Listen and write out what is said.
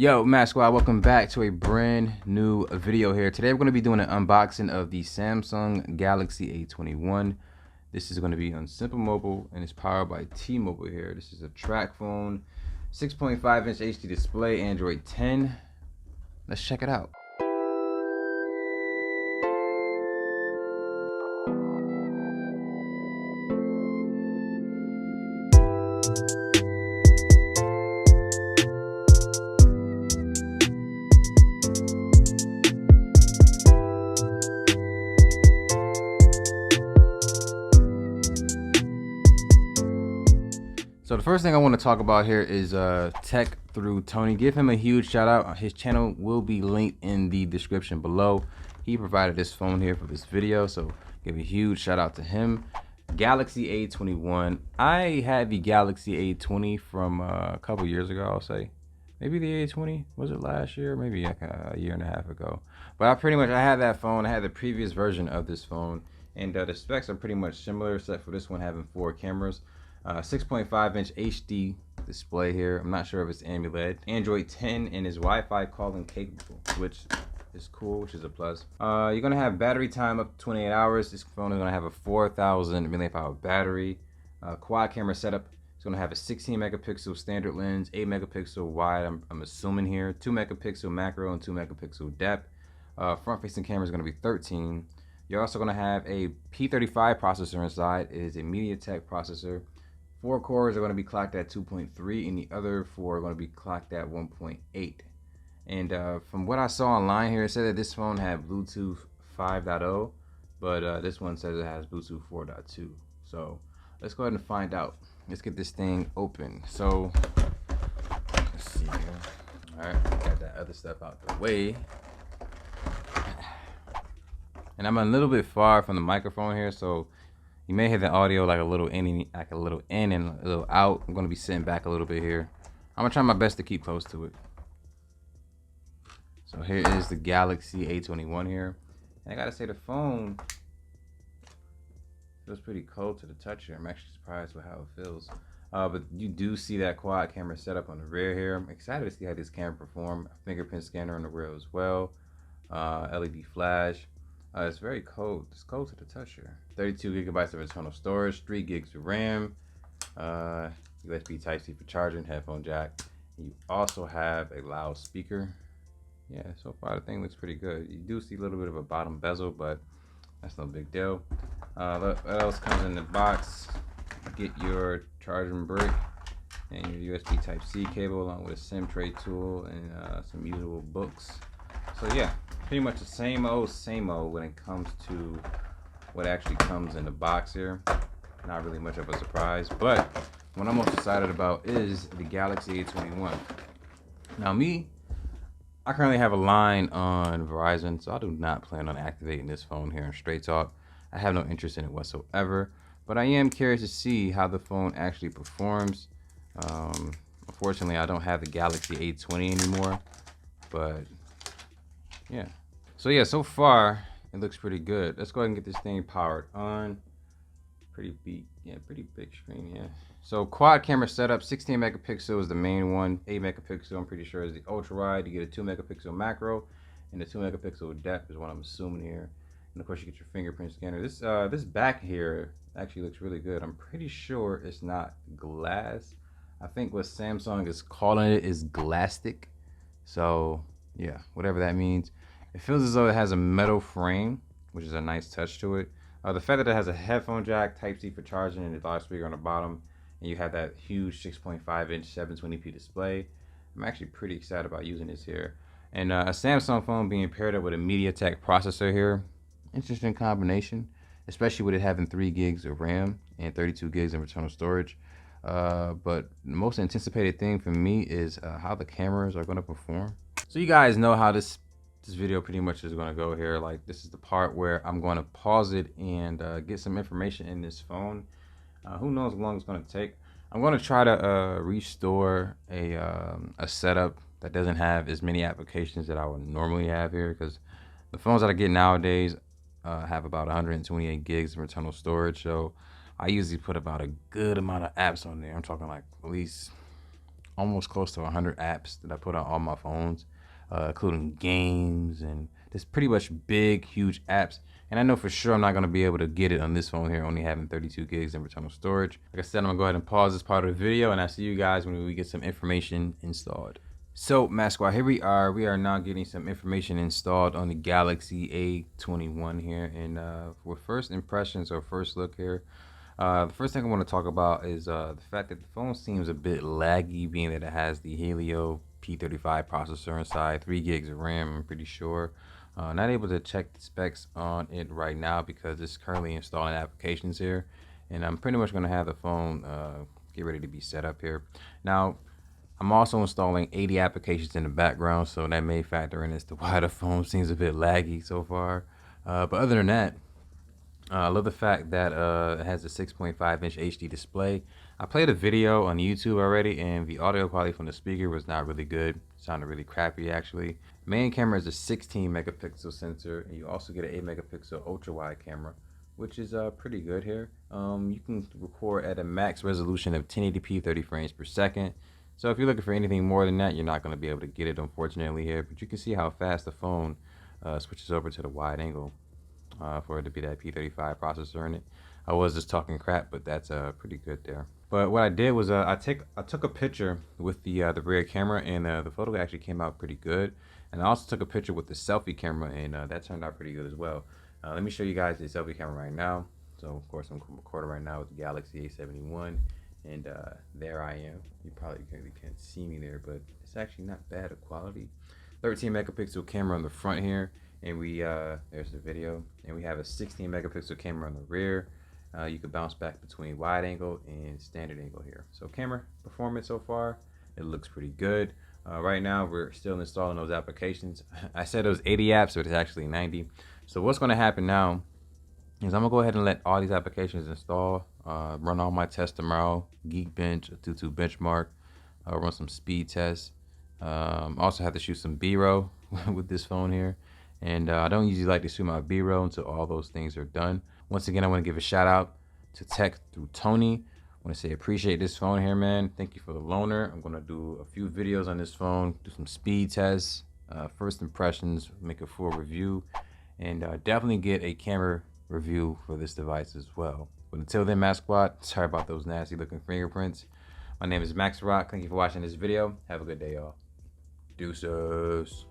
Yo, Matt Squad, welcome back to a brand new video here. Today we're going to be doing an unboxing of the Samsung Galaxy A21. This is going to be on Simple Mobile and it's powered by T-Mobile here. This is a track phone, 6.5-inch HD display, Android 10. Let's check it out. So the first thing I want to talk about here is tech through Toni. Give him a huge shout out. His channel will be linked in the description below. He provided this phone here for this video, so give a huge shout out to him. Galaxy A21. I had the Galaxy A20 from a couple years ago, I'll say. Maybe the A20, was it last year? Maybe like a year and a half ago. But I had that phone. I had the previous version of this phone, and the specs are pretty much similar, except for this one having 4 cameras. 6.5-inch HD display here. I'm not sure if it's AMOLED. Android 10 and is Wi-Fi calling capable, which is cool, which is a plus. You're gonna have battery time up to 28 hours. This phone is gonna have a 4,000 mAh battery. Quad camera setup. It's gonna have a 16 megapixel standard lens, 8 megapixel wide. I'm assuming here, 2 megapixel macro and 2 megapixel depth. Front-facing camera is gonna be 13. You're also gonna have a P35 processor inside. It is a MediaTek processor. 4 cores are going to be clocked at 2.3 and the other 4 are going to be clocked at 1.8. And from what I saw online here, it said that this phone had Bluetooth 5.0, but this one says it has Bluetooth 4.2. So let's go ahead and find out. Let's get this thing open. So let's see here. All right, got that other stuff out the way. And I'm a little bit far from the microphone here, so you may hear the audio like a little in and a little out. I'm gonna be sitting back a little bit here. I'm gonna try my best to keep close to it. So here is the Galaxy A21 here. And I gotta say the phone feels pretty cold to the touch here. I'm actually surprised with how it feels. But you do see that quad camera setup on the rear here. I'm excited to see how this camera perform. A fingerprint scanner on the rear as well. LED flash. It's very cold. It's cold to the touch here. 32 gigabytes of internal storage, 3 gigs of RAM, USB Type-C for charging, headphone jack. You also have a loudspeaker. Yeah, so far the thing looks pretty good. You do see a little bit of a bottom bezel, but that's no big deal. What else comes in the box? You get your charging brick and your USB Type-C cable along with a SIM tray tool and some usable books. So yeah, pretty much the same old when it comes to what actually comes in the box here. Not really much of a surprise, but what I'm most excited about is the Galaxy A21. Now I currently have a line on Verizon, so I do not plan on activating this phone here in Straight Talk. I have no interest in it whatsoever, but I am curious to see how the phone actually performs. Unfortunately, I don't have the Galaxy A20 anymore, but yeah. So far it looks pretty good. Let's go ahead and get this thing powered on. Pretty big screen, yeah. So quad camera setup, 16 megapixel is the main one. 8 megapixel, I'm pretty sure, is the ultra wide. You get a 2 megapixel macro, and the 2 megapixel depth is what I'm assuming here. And of course, you get your fingerprint scanner. This back here actually looks really good. I'm pretty sure it's not glass. I think what Samsung is calling it is Glastic. So yeah, whatever that means. It feels as though it has a metal frame, which is a nice touch to it. The fact that it has a headphone jack, Type-C for charging, and a loudspeaker on the bottom, and you have that huge 6.5-inch 720p display. I'm actually pretty excited about using this here. And a Samsung phone being paired up with a MediaTek processor here. Interesting combination, especially with it having 3 gigs of RAM and 32 gigs of internal storage. But the most anticipated thing for me is how the cameras are going to perform. So you guys know how this video pretty much is going to go here. Like, this is the part where I'm going to pause it and get some information in this phone. Who knows how long it's going to take. I'm going to try to restore a setup that doesn't have as many applications that I would normally have here, because the phones that I get nowadays have about 128 gigs of internal storage. So I usually put about a good amount of apps on there. I'm talking like at least almost close to 100 apps that I put on all my phones, including games and just pretty much big, huge apps. And I know for sure I'm not going to be able to get it on this phone here, only having 32 gigs in internal storage. Like I said, I'm going to go ahead and pause this part of the video, and I'll see you guys when we get some information installed. So, Mask Squad, here we are. We are now getting some information installed on the Galaxy A21 here. And for first impressions or first look here, the first thing I want to talk about is the fact that the phone seems a bit laggy, being that it has the Helio P35 processor inside, 3 gigs of RAM, I'm pretty sure. Not able to check the specs on it right now because it's currently installing applications here, and I'm pretty much going to have the phone get ready to be set up here. Now, I'm also installing 80 applications in the background, so that may factor in as to why the phone seems a bit laggy so far. But other than that, I love the fact that it has a 6.5-inch HD display. I played a video on YouTube already, and the audio quality from the speaker was not really good. It sounded really crappy, actually. Main camera is a 16 megapixel sensor, and you also get an 8 megapixel ultra wide camera, which is pretty good here. You can record at a max resolution of 1080p 30 frames per second. So if you're looking for anything more than that, you're not going to be able to get it, unfortunately, here. But you can see how fast the phone switches over to the wide angle. For it to be that P35 processor in it. I was just talking crap, but that's pretty good there. But what I did was I took a picture with the rear camera, and the photo actually came out pretty good. And I also took a picture with the selfie camera, and that turned out pretty good as well. Let me show you guys the selfie camera right now. So of course I'm recording right now with the Galaxy A71, and there I am. You probably can't see me there, but it's actually not bad of quality. 13 megapixel camera on the front here. And we there's the video, and we have a 16 megapixel camera on the rear. You can bounce back between wide angle and standard angle here. So camera performance so far, it looks pretty good. Right now we're still installing those applications. I said it was 80 apps, but it's actually 90. So what's going to happen now is I'm gonna go ahead and let all these applications install, run all my tests tomorrow, Geekbench, Tutu benchmark, run some speed tests. Also have to shoot some B-roll with this phone here. And I don't usually like to shoot my B-roll until all those things are done. Once again, I want to give a shout out to Tech through Toni. I want to say appreciate this phone here, man. Thank you for the loaner. I'm going to do a few videos on this phone, do some speed tests, first impressions, make a full review, and definitely get a camera review for this device as well. But until then, Mask Squad, sorry about those nasty looking fingerprints. My name is Max Rock. Thank you for watching this video. Have a good day, y'all. Deuces.